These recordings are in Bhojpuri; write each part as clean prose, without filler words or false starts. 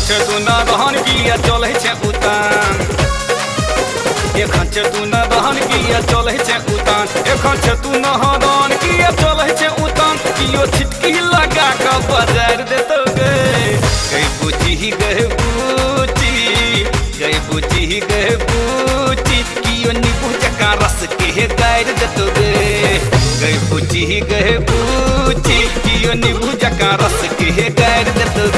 छे तू न रहन किया चले छे उतान एखन छे तू न रहन किया चले छे उतान एखन छे तू न रहन किया चले छे उतान कियो छिटकी लगा के बाजार देतो गई बुची गए बुची गए बुची गए बुची कियो नींबू जका रस के गार देतो गई बुची गए बुची कियो नींबू जका रस के गार देतो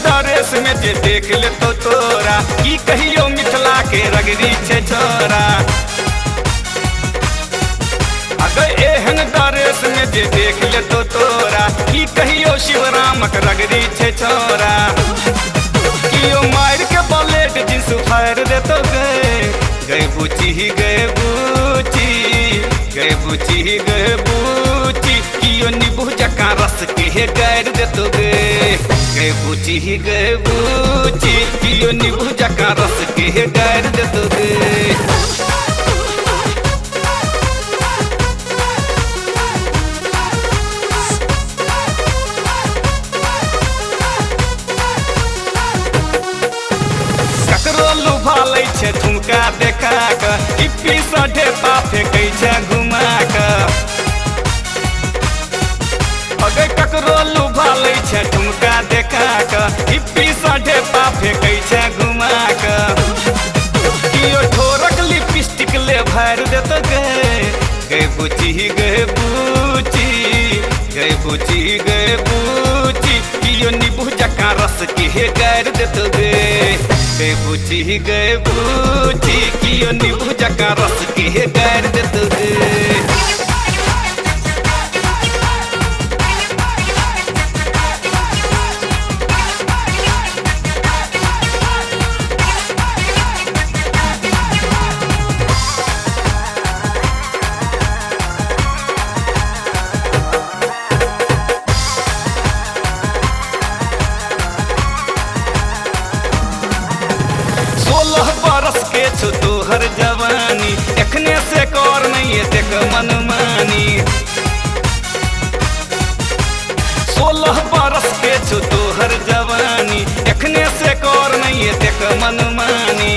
दरेस में जे देख ले तो तोरा की कहियो मिथिला के रगड़ी छे छोरा अगर एहन दरेस में जे देख ले तो तोरा की कहियो शिवरामक रगड़ी छे छोरा कियो मार के बलेट जिंस फाड़ देतो गए बुची गए बुची गए बुची गए बुची कियो नींबू जका रस के गार देतो गए बुची गए बुची कियो नींबू जका रस के गार देतो ककरो लुभा लै छे ठुमका देखा के हिप्पी सा ढेपा फेंकै छे घुमा के अगर ककरो लुभा लै छे ठुमका देखा के हिप्पी सा ढेपा फेंकै छे घुमा के कियो ठोरक लिपस्टिक ले भर देतो गए बुची गए बुची गए बुची गए बुची कियो नींबू जका रस के गार देतो गए बुची गए बुची कियो नींबू जका रस के गार देतो बरस के छो तोहर जवानी एखने से कर नहीं देख मनमानी 16 बरस के छो तोहर जवानी एखने से कर नहीं देख मनमानी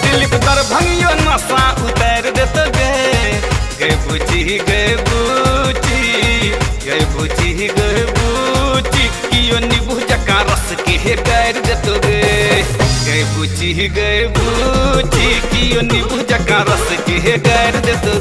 दिलीप दरभंगियो नशा उतार देतो गए बुची गए बुची गए बुची गए बुची कियो नींबू जका रस के गार देतो गए बुची गए बुची कियो नींबू जका रस के गार देतो